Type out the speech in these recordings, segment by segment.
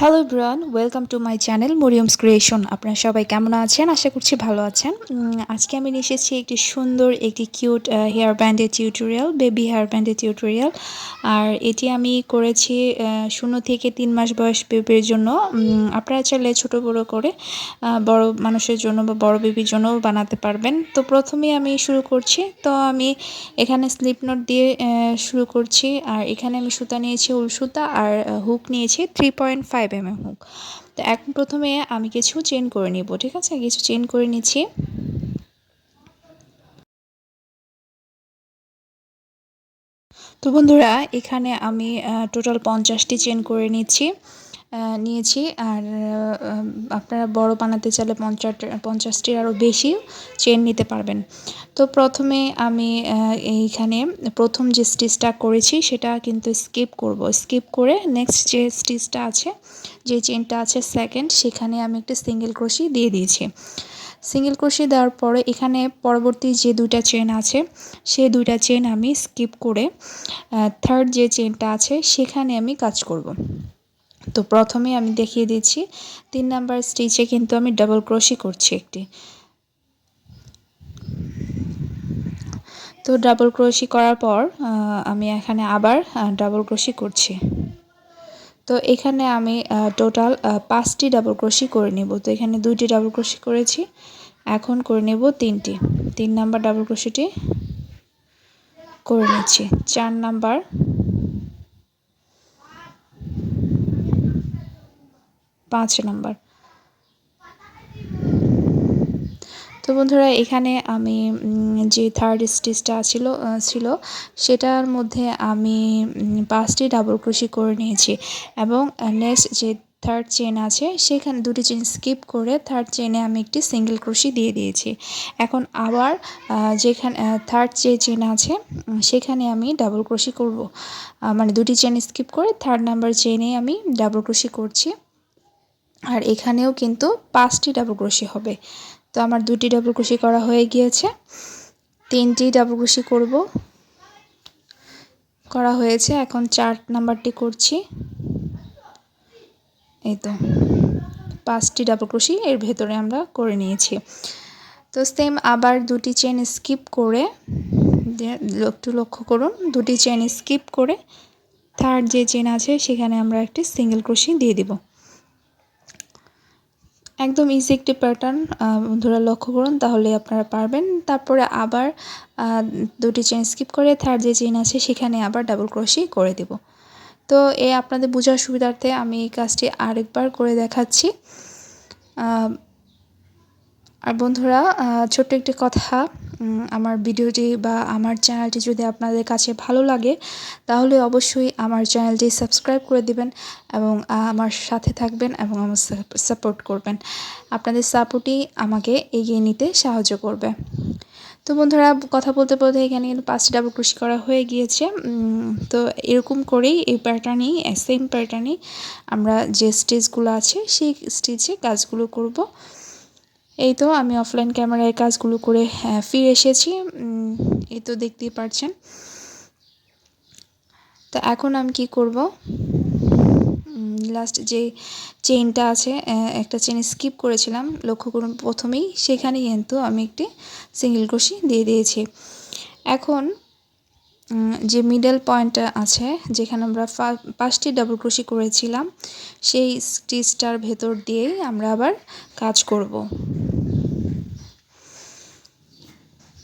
Hello everyone, welcome to my channel Mariyam's creation. আপনারা সবাই কেমন আছেন? আশা করছি ভালো আছেন। আজকে আমি নিয়ে এসেছি একটি সুন্দর একটি কিউট হেয়ার ব্যান্ডের টিউটোরিয়াল, বেবি হেয়ার ব্যান্ডের টিউটোরিয়াল। আর এটি আমি করেছি 0 থেকে 3 মাস বয়স বেবির জন্য। আপনারা চাইলে ছোটো বড়ো করে বড় মানুষের জন্য বা বড় বেবির জন্যও বানাতে পারবেন। তো প্রথমেই আমি শুরু করছি। তো আমি এখানে স্লিপ নোট দিয়ে শুরু করছি। আর এখানে আমি সুতা নিয়েছি উল সুতা, আর হুক নিয়েছি 3.5 mm হুক। তো এখন প্রথমে আমি কিছু চেন করে নিব, ঠিক আছে? কিছু চেন করে নিচ্ছি। তো বন্ধুরা, এখানে আমি টোটাল 50টি চেন করে নিয়েছি। আর আপনারা বড় বানাতে চাইলে 50টির আরও বেশি চেন নিতে পারবেন। তো প্রথমে আমি এইখানে প্রথম যে স্টিচটা করেছি সেটা কিন্তু স্কিপ করে নেক্সট যে স্টিচটা আছে, যে চেনটা আছে সেকেন্ড, সেখানে আমি একটা সিঙ্গেল ক্রোশি দিয়ে দিয়েছি। সিঙ্গেল ক্রোশি দেওয়ার পরে এখানে পরবর্তী যে দুইটা চেন আছে সেই দুইটা চেন আমি স্কিপ করে থার্ড যে চেনটা আছে সেখানে আমি কাজ করব। তো প্রথমে আমি দেখিয়ে দিচ্ছি 3 নাম্বার স্টিচে কিন্তু আমি ডাবল ক্রোশি করছি একটি। তো ডাবল ক্রোশি করার পর আমি এখানে আবার ডাবল ক্রোশি করছি। তো এখানে আমি টোটাল 5টি ডাবল ক্রোশি করে নেব। তো এখানে 2টি ডাবল ক্রোশি করেছি, এখন করে নেব 3টি। 3 নাম্বার ডাবল ক্রোশিটি করে নিচ্ছি, 4 নাম্বার, 5 নাম্বার। তো বন্ধুরা, এখানে আমি যে থার্ড স্টিচটা ছিল সেটার মধ্যে আমি 5টি ডাবল ক্রোশি করে নিয়েছি এবং নেক্সট যে থার্ড চেন আছে সেখানে 2টি চেন স্কিপ করে থার্ড চেনে আমি একটি সিঙ্গেল ক্রোশি দিয়ে দিয়েছি। এখন আবার যেখানে থার্ড যে চেন আছে সেখানে আমি ডাবল ক্রোশি করব, মানে 2টি চেন স্কিপ করে থার্ড নাম্বার চেনে আমি ডাবল ক্রোশি করছি। আর এখানেও কিন্তু 5টি ডাবল ক্রোশি হবে। তো আমার 2টি ডাবল ক্রোশি করা হয়ে গিয়েছে, 3টি ডাবল ক্রোশি করা হয়েছে। এখন 4 নাম্বারটি করছি। এই তো 5টি ডাবল ক্রোশি এর ভেতরে আমরা করে নিয়েছি। তো সেম আবার 2টি চেন স্কিপ করে, একটু লক্ষ্য করুন, 2টি চেন স্কিপ করে থার্ড যে চেন আছে সেখানে আমরা একটি সিঙ্গেল ক্রোশি দিয়ে দিব। একদম ইজি একটি প্যাটার্ন, বন্ধুরা লক্ষ্য করুন, তাহলে আপনারা পারবেন। তারপরে আবার 2টি চেন স্কিপ করে থার্ড যে চেন আছে সেখানে আবার ডাবল ক্রোশি করে দেব। তো আপনাদের বোঝার সুবিধার্থে আমি এই কাজটি আরেকবার করে দেখাচ্ছি। আর বন্ধুরা, ছোট্ট একটি কথা, আমার ভিডিওটি বা আমার চ্যানেলটি যদি আপনাদের কাছে ভালো লাগে তাহলে অবশ্যই আমার চ্যানেলটি সাবস্ক্রাইব করে দিবেন এবং আমার সাথে থাকবেন এবং আমার সাপোর্ট করবেন। আপনাদের সাপোর্টই আমাকে এগিয়ে নিতে সাহায্য করবে। তো বন্ধুরা, কথা বলতে বলতে এখানে কিন্তু 5টি ডাবল ক্রোশি করা হয়ে গিয়েছে। তো এরকম করেই এই প্যাটার্নেই, সেম প্যাটার্নেই আমরা যে স্টিচগুলো আছে সেই স্টিচে কাজগুলো করব। এই তো আমি অফলাইন ক্যামেরায় কাজগুলো করে ফিরে এসেছি, এই তো দেখতেই পাচ্ছেন। তো এখন আমি কি করব, লাস্ট যে চেইনটা আছে একটা চেইন স্কিপ করেছিলাম, লক্ষ্য করুন প্রথমেই, সেখানে কিন্তু আমি একটি সিঙ্গেল ক্রোশি দিয়ে দিয়েছি। এখন যে মিডল পয়েন্টটা আছে যেখানে আমরা 5টি ডাবল ক্রোশি করেছিলাম সেই স্টিচটার ভেতর দিয়েই আমরা আবার কাজ করব।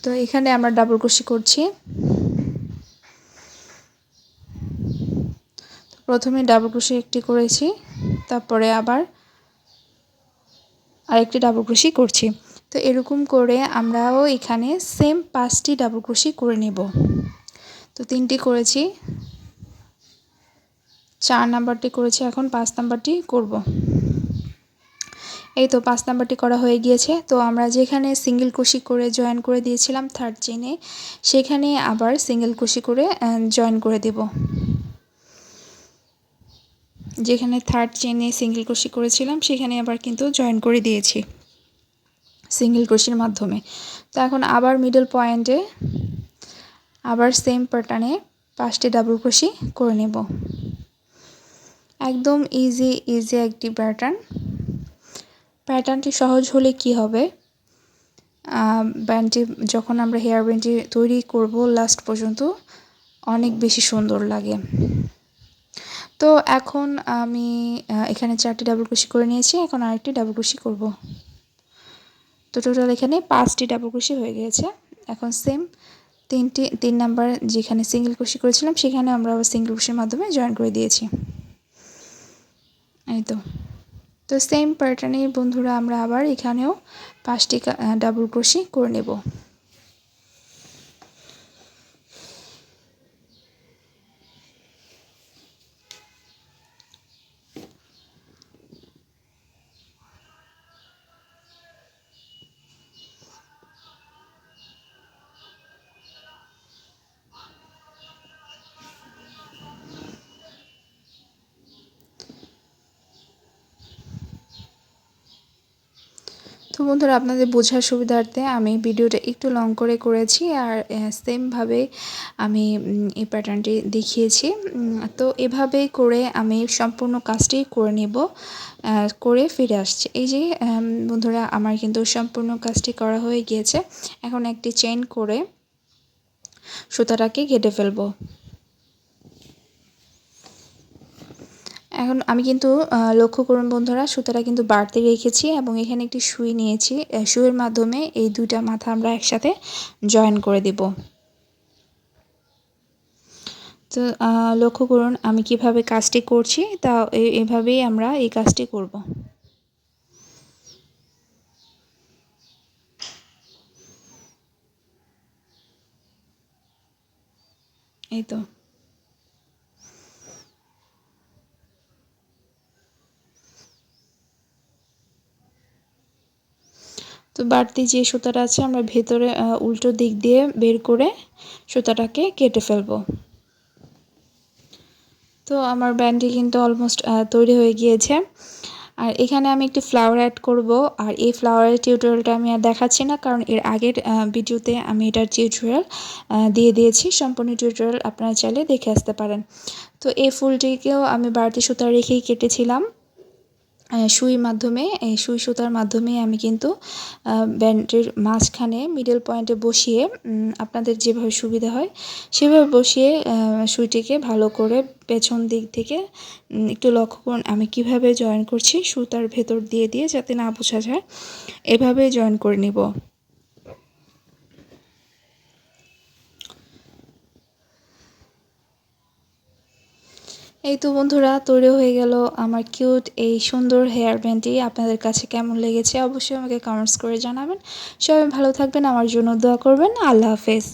তো এখানে আমরা ডাবল ক্রোশি করছি। প্রথমে ডাবল ক্রোশি একটি করেছি, তারপরে আবার আরেকটি ডাবল ক্রোশি করছি। তো এরকম করে আমরাও এখানে সেম 5টি ডাবল ক্রোশি করে নেব। তো 3টি করেছি, 4 নাম্বারটি করেছি, এখন 5 নাম্বারটি করব। এই তো 5 নাম্বারটি করা হয়ে গিয়েছে। তো আমরা যেখানে সিঙ্গেল ক্রোশি করে জয়েন করে দিয়েছিলাম থার্ড চেনে, সেখানে আবার সিঙ্গেল ক্রোশি করে জয়েন করে দেব। যেখানে থার্ড চেনে সিঙ্গেল ক্রোশি করেছিলাম সেখানে আবার কিন্তু জয়েন করে দিয়েছি সিঙ্গেল ক্রোশির মাধ্যমে। তো এখন আবার মিডল পয়েন্টে আবার সেম প্যাটার্নে 5টি ডাবল ক্রোশি করে নেব। একদম ইজি একটি প্যাটার্নটি সহজ হলে কি হবে, ব্যান্ডটি যখন আমরা হেয়ার ব্যান্ডটি তৈরি করব লাস্ট পর্যন্ত অনেক বেশি সুন্দর লাগে। তো এখন আমি এখানে 4টি ডাবল ক্রোশি করে নিয়েছি, এখন আরেকটি ডাবল ক্রোশি করব। তো টোটাল এখানে 5টি ডাবল ক্রোশি হয়ে গিয়েছে। এখন সেম 3 নাম্বার যেখানে সিঙ্গেল ক্রোশি করেছিলাম সেখানে আমরা আবার সিঙ্গেল ক্রোশির মাধ্যমে জয়েন করে দিয়েছি। এই তো সেম প্যাটার্নে বন্ধুরা আমরা আবার এখানেও 5টি ডাবল ক্রোশি করে নেব। তো বন্ধুরা, আপনাদের বোঝার সুবিধার্থে আমি ভিডিওটা একটু লং করে করেছি, আর সেমভাবে আমি এই প্যাটার্নটি দেখিয়েছি। তো এভাবেই করে আমি সম্পূর্ণ কাজটি করে নেব, করে ফিরে আসছি। এই যে বন্ধুরা, আমার কিন্তু সম্পূর্ণ কাজটি করা হয়ে গিয়েছে। এখন একটি চেইন করে সুতাটাকে কেটে ফেলবো। এখন আমি কিন্তু লক্ষ্য করুন বন্ধুরা, সুতাটা কিন্তু বাড়তি রেখেছি এবং এখানে একটি সুই নিয়েছি। সুইয়ের মাধ্যমে এই দুইটা মাথা আমরা একসাথে জয়েন করে দেব। তো লক্ষ্য করুন আমি কিভাবে কাজটি করছি, তা এভাবেই আমরা এই কাজটি করব। এই তো বাড়তি যে সুতাটা আছে আমরা ভেতরে উল্টো দিক দিয়ে বের করে সুতাটাকে কেটে ফেলবো। তো আমার ব্যান্ডটি কিন্তু অলমোস্ট তৈরি হয়ে গিয়েছে। আর এখানে আমি একটি ফ্লাওয়ার অ্যাড করব, আর এই ফ্লাওয়ারের টিউটোরিয়ালটা আমি আর দেখাচ্ছি না, কারণ এর আগের ভিডিওতে আমি এটার টিউটোরিয়াল দিয়ে দিয়েছি। সম্পূর্ণ টিউটোরিয়াল আপনারা চাইলে দেখে আসতে পারেন। তো এই ফুলটিকেও আমি বাড়তি সুতা রেখেই কেটেছিলাম এই সুই সুতার মাধ্যমে আমি কিন্তু ব্যান্ডের মাঝখানে মিডল পয়েন্টে বসিয়ে আপনাদের যেভাবে সুবিধা হয় সেভাবে বসিয়ে সুইটিকে ভালো করে পেছন দিক থেকে একটু লক্ষ্য করুন আমি কিভাবে জয়েন করছি, সুতার ভেতর দিয়ে দিয়ে যাতে না বোঝা যায়, এভাবে জয়েন করে নিব। এই তো বন্ধুরা, তৈরি হয়ে গেল আমার কিউট এই সুন্দর হেয়ার ব্যান্ডটি। আপনাদের কাছে কেমন লেগেছে অবশ্যই আমাকে কমেন্টস করে জানাবেন। সবাই ভালো থাকবেন, আমার জন্য দোয়া করবেন। আল্লাহ হাফেজ।